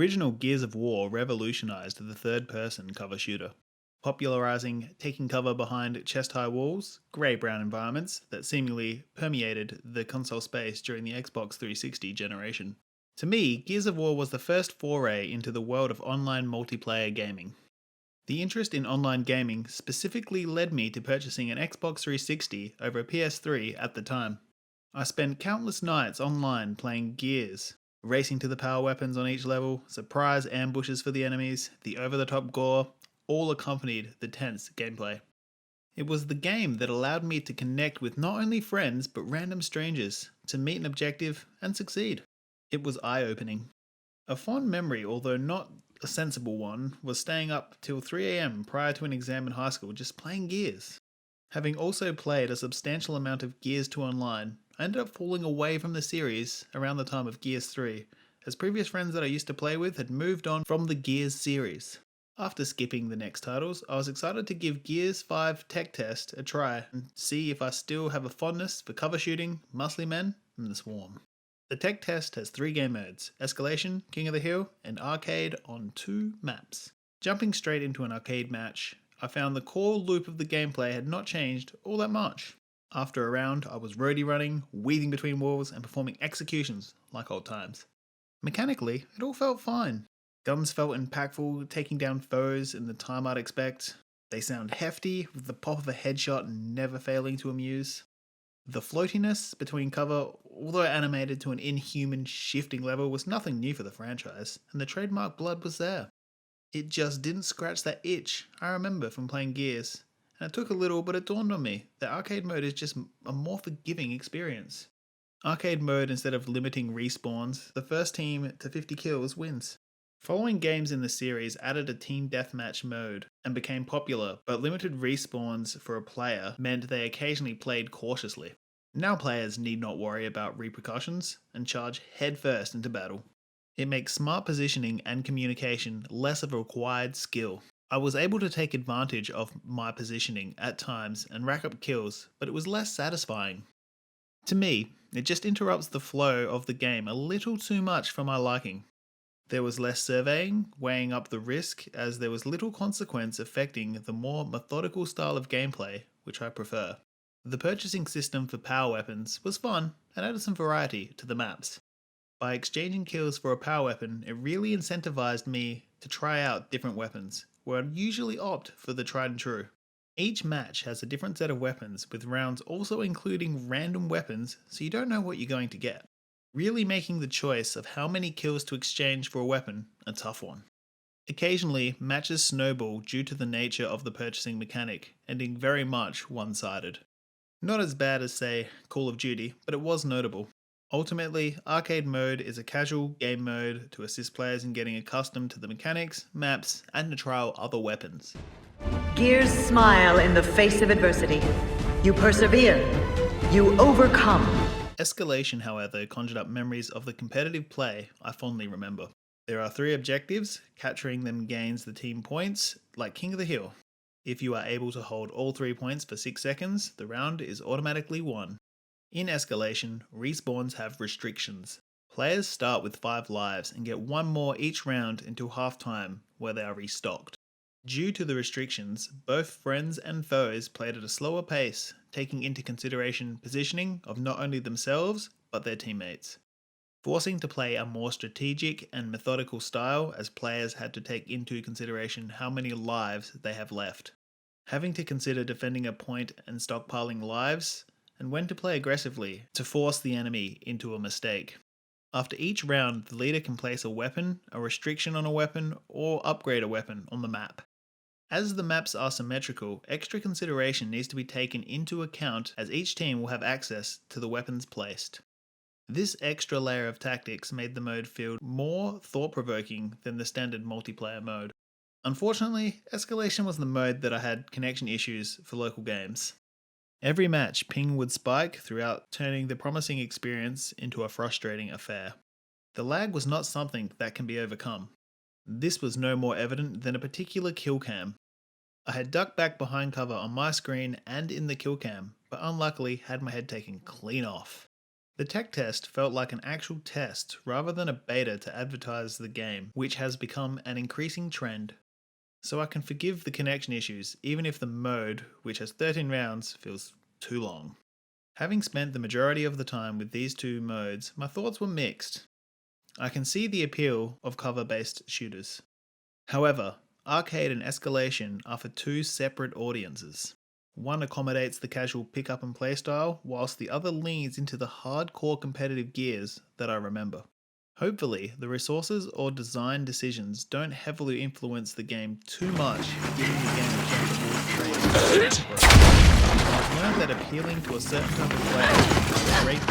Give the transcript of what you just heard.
original Gears of War revolutionized the third person cover shooter, popularizing taking cover behind chest high walls, grey brown environments that seemingly permeated the console space during the Xbox 360 generation. To me, Gears of War was the first foray into the world of online multiplayer gaming. The interest in online gaming specifically led me to purchasing an Xbox 360 over a PS3 at the time. I spent countless nights online playing Gears, racing to the power weapons on each level, surprise ambushes for the enemies, the over the top gore, all accompanied the tense gameplay. It was the game that allowed me to connect with not only friends but random strangers, to meet an objective and succeed. It was eye opening. A fond memory, although not a sensible one, was staying up till 3 a.m. prior to an exam in high school just playing Gears. Having also played a substantial amount of Gears 2 Online, I ended up falling away from the series around the time of Gears 3, as previous friends that I used to play with had moved on from the Gears series. After skipping the next titles, I was excited to give Gears 5 Tech Test a try and see if I still have a fondness for cover shooting, muscly men, and the Swarm. The Tech Test has 3 game modes: Escalation, King of the Hill, and Arcade on 2 maps. Jumping straight into an arcade match, I found the core loop of the gameplay had not changed all that much. After a round, I was roadie running, weaving between walls, and performing executions like old times. Mechanically, it all felt fine. Guns felt impactful, taking down foes in the time I'd expect. They sound hefty, with the pop of a headshot never failing to amuse. The floatiness between cover, although animated to an inhuman shifting level, was nothing new for the franchise, and the trademark blood was there. It just didn't scratch that itch I remember from playing Gears, and it took a little, but it dawned on me that arcade mode is just a more forgiving experience. Arcade mode, instead of limiting respawns, the first team to 50 kills wins. Following games in the series added a team deathmatch mode and became popular, but limited respawns for a player meant they occasionally played cautiously. Now players need not worry about repercussions and charge headfirst into battle. It makes smart positioning and communication less of a required skill. I was able to take advantage of my positioning at times and rack up kills, but it was less satisfying. To me, it just interrupts the flow of the game a little too much for my liking. There was less surveying, weighing up the risk, as there was little consequence affecting the more methodical style of gameplay, which I prefer. The purchasing system for power weapons was fun and added some variety to the maps. By exchanging kills for a power weapon, it really incentivized me to try out different weapons, where I'd usually opt for the tried and true. Each match has a different set of weapons, with rounds also including random weapons, so you don't know what you're going to get. Really making the choice of how many kills to exchange for a weapon a tough one. Occasionally, matches snowball due to the nature of the purchasing mechanic, ending very much one-sided. Not as bad as, say, Call of Duty, but it was notable. Ultimately, arcade mode is a casual game mode to assist players in getting accustomed to the mechanics, maps, and to trial other weapons. Gears smile in the face of adversity. You persevere. You overcome. Escalation, however, conjured up memories of the competitive play I fondly remember. There are 3 objectives, capturing them gains the team points, like King of the Hill. If you are able to hold all 3 points for 6 seconds, the round is automatically won. In Escalation, respawns have restrictions. Players start with 5 lives and get 1 more each round until half-time, where they are restocked. Due to the restrictions, both friends and foes played at a slower pace, taking into consideration positioning of not only themselves, but their teammates. Forcing to play a more strategic and methodical style, as players had to take into consideration how many lives they have left. Having to consider defending a point and stockpiling lives, and when to play aggressively to force the enemy into a mistake. After each round, the leader can place a weapon, a restriction on a weapon, or upgrade a weapon on the map. As the maps are symmetrical, extra consideration needs to be taken into account, as each team will have access to the weapons placed. This extra layer of tactics made the mode feel more thought-provoking than the standard multiplayer mode. Unfortunately, Escalation was the mode that I had connection issues for local games. Every match, ping would spike throughout, turning the promising experience into a frustrating affair. The lag was not something that can be overcome. This was no more evident than a particular kill cam. I had ducked back behind cover on my screen and in the kill cam, but unluckily had my head taken clean off. The tech test felt like an actual test rather than a beta to advertise the game, which has become an increasing trend. So I can forgive the connection issues, even if the mode, which has 13 rounds, feels too long. Having spent the majority of the time with these two modes, my thoughts were mixed. I can see the appeal of cover-based shooters. However, arcade and escalation are for two separate audiences. One accommodates the casual pick-up and play style, whilst the other leans into the hardcore competitive gears that I remember. Hopefully, the resources or design decisions don't heavily influence the game too much, giving the game a chance to trade. I've learned that appealing to a certain type of player is a great